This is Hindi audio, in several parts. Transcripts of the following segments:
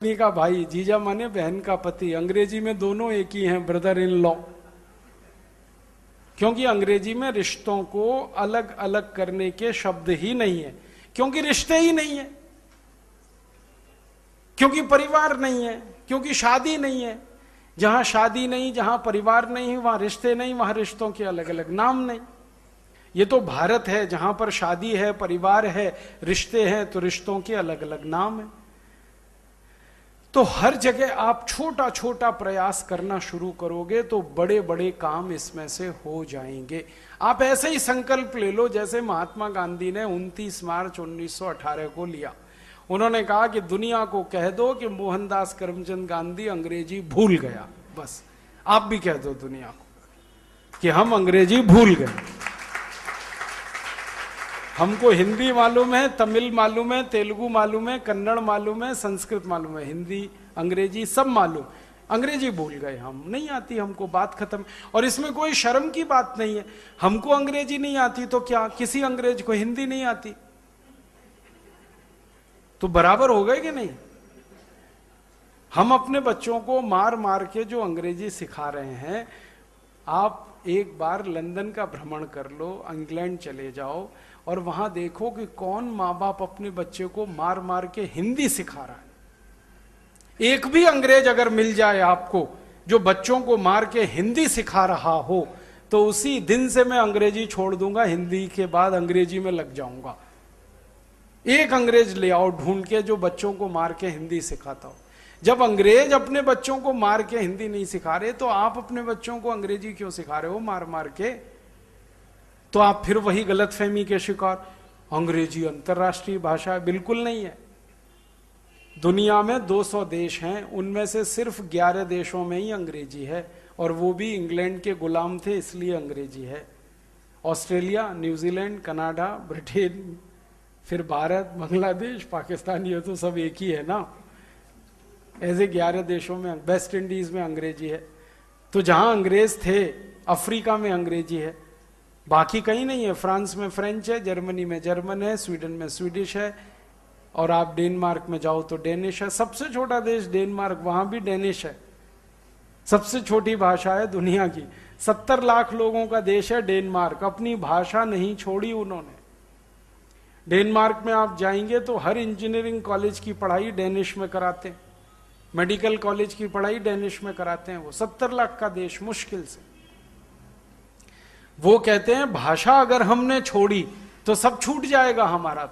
पत्नी का भाई, जीजा माने बहन का पति। अंग्रेजी में दोनों एक ही हैं, ब्रदर इन लॉ। क्योंकि अंग्रेजी में रिश्तों को अलग अलग करने के शब्द ही नहीं है, क्योंकि रिश्ते ही नहीं है, क्योंकि परिवार नहीं है, क्योंकि शादी नहीं है। जहां शादी नहीं, जहां परिवार नहीं, वहां रिश्ते नहीं, वहां रिश्तों के अलग अलग नाम नहीं। ये तो भारत है जहां पर शादी है, परिवार है, रिश्ते हैं, तो रिश्तों के अलग अलग नाम है। तो हर जगह आप छोटा छोटा प्रयास करना शुरू करोगे तो बड़े बड़े काम इसमें से हो जाएंगे। आप ऐसे ही संकल्प ले लो जैसे महात्मा गांधी ने 29 मार्च 1918 को लिया। उन्होंने कहा कि दुनिया को कह दो कि मोहनदास करमचंद गांधी अंग्रेजी भूल गया। बस आप भी कह दो दुनिया को कि हम अंग्रेजी भूल गए। हमको हिंदी मालूम है, तमिल मालूम है, तेलुगु मालूम है, कन्नड़ मालूम है, संस्कृत मालूम है, हिंदी अंग्रेजी सब मालूम। अंग्रेजी भूल गए, हम नहीं आती हमको, बात खत्म। और इसमें कोई शर्म की बात नहीं है। हमको अंग्रेजी नहीं आती तो क्या किसी अंग्रेज को हिंदी नहीं आती? तो बराबर हो गए कि नहीं? हम अपने बच्चों को मार मार के जो अंग्रेजी सिखा रहे हैं, आप एक बार लंदन का भ्रमण कर लो, इंग्लैंड चले जाओ और वहां देखो कि कौन माँ बाप अपने बच्चे को मार मार के हिंदी सिखा रहा है। एक भी अंग्रेज अगर मिल जाए आपको जो बच्चों को मार के हिंदी सिखा रहा हो, तो उसी दिन से मैं अंग्रेजी छोड़ दूंगा, हिंदी के बाद अंग्रेजी में लग जाऊंगा। एक अंग्रेज ले आओ ढूंढ के जो बच्चों को मार के हिंदी सिखाता हो। जब अंग्रेज अपने बच्चों को मार के हिंदी नहीं सिखा रहे, तो आप अपने बच्चों को अंग्रेजी क्यों सिखा रहे हो मार मार के? तो आप फिर वही गलतफहमी के शिकार, अंग्रेजी अंतरराष्ट्रीय भाषा है। बिल्कुल नहीं है। दुनिया में 200 देश हैं, उनमें से सिर्फ 11 देशों में ही अंग्रेजी है, और वो भी इंग्लैंड के गुलाम थे इसलिए अंग्रेजी है। ऑस्ट्रेलिया, न्यूजीलैंड, कनाडा, ब्रिटेन, फिर भारत, बांग्लादेश, पाकिस्तान, ये तो सब एक ही है ना। ऐसे 11 देशों में, वेस्ट इंडीज में अंग्रेजी है। तो जहां अंग्रेज थे, अफ्रीका में अंग्रेजी है, बाकी कहीं नहीं है। फ्रांस में फ्रेंच है, जर्मनी में जर्मन है, स्वीडन में स्वीडिश है, और आप डेनमार्क में जाओ तो डेनिश है। सबसे छोटा देश डेनमार्क, वहां भी डेनिश है। सबसे छोटी भाषा है दुनिया की। 70 लाख लोगों का देश है डेनमार्क, अपनी भाषा नहीं छोड़ी उन्होंने। डेनमार्क में आप जाएंगे तो हर इंजीनियरिंग कॉलेज की पढ़ाई डेनिश में कराते हैं, मेडिकल कॉलेज की पढ़ाई डेनिश में कराते हैं। वो 70 लाख का देश मुश्किल से। वो कहते हैं भाषा अगर हमने छोड़ी तो सब छूट जाएगा हमारा।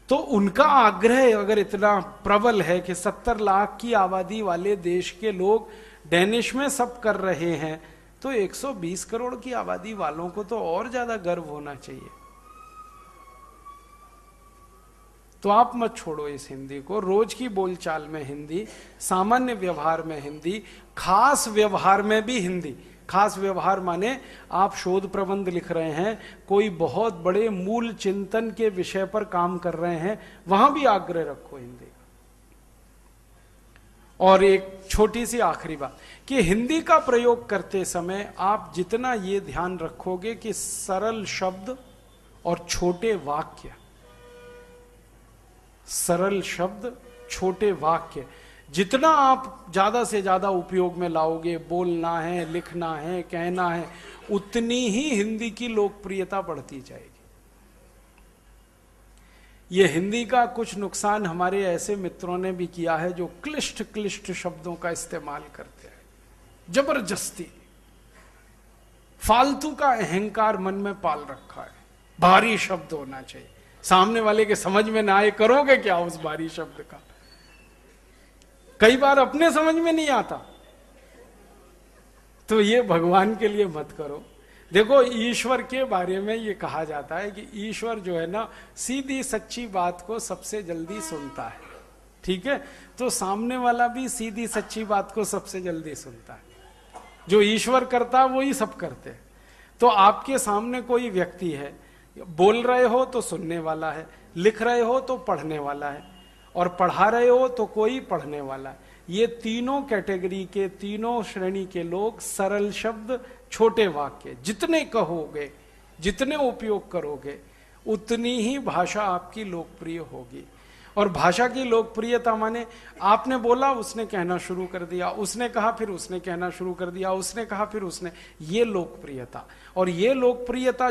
तो उनका आग्रह अगर इतना प्रबल है कि 70 लाख की आबादी वाले देश के लोग डेनिश में सब कर रहे हैं, तो 120 करोड़ की आबादी वालों को तो और ज्यादा गर्व होना चाहिए। तो आप मत छोड़ो इस हिंदी को। रोज की बोलचाल में हिंदी, सामान्य व्यवहार में हिंदी, खास व्यवहार में भी हिंदी। खास व्यवहार माने आप शोध प्रबंध लिख रहे हैं, कोई बहुत बड़े मूल चिंतन के विषय पर काम कर रहे हैं, वहां भी आग्रह रखो हिंदी का। और एक छोटी सी आखिरी बात कि हिंदी का प्रयोग करते समय आप जितना ये ध्यान रखोगे कि सरल शब्द और छोटे वाक्य, सरल शब्द छोटे वाक्य जितना आप ज्यादा से ज्यादा उपयोग में लाओगे, बोलना है, लिखना है, कहना है, उतनी ही हिंदी की लोकप्रियता बढ़ती जाएगी। ये हिंदी का कुछ नुकसान हमारे ऐसे मित्रों ने भी किया है जो क्लिष्ट क्लिष्ट शब्दों का इस्तेमाल करते हैं, जबरदस्ती फालतू का अहंकार मन में पाल रखा है। भारी शब्द होना चाहिए, सामने वाले के समझ में ना आए, करोगे क्या उस भारी शब्द का? कई बार अपने समझ में नहीं आता। तो ये भगवान के लिए मत करो। देखो, ईश्वर के बारे में ये कहा जाता है कि ईश्वर जो है ना, सीधी सच्ची बात को सबसे जल्दी सुनता है। ठीक है? तो सामने वाला भी सीधी सच्ची बात को सबसे जल्दी सुनता है। जो ईश्वर करता है वही सब करते हैं। तो आपके सामने कोई व्यक्ति है, बोल रहे हो तो सुनने वाला है, लिख रहे हो तो पढ़ने वाला है, और पढ़ा रहे हो तो कोई पढ़ने वाला है। ये तीनों कैटेगरी के, तीनों श्रेणी के लोग सरल शब्द, छोटे वाक्य जितने कहोगे, जितने उपयोग करोगे, उतनी ही भाषा आपकी लोकप्रिय होगी। और भाषा की लोकप्रियता माने आपने बोला उसने कहना शुरू कर दिया, उसने कहा फिर उसने कहना शुरू कर दिया, उसने कहा फिर उसने, ये लोकप्रियता। और ये लोकप्रियता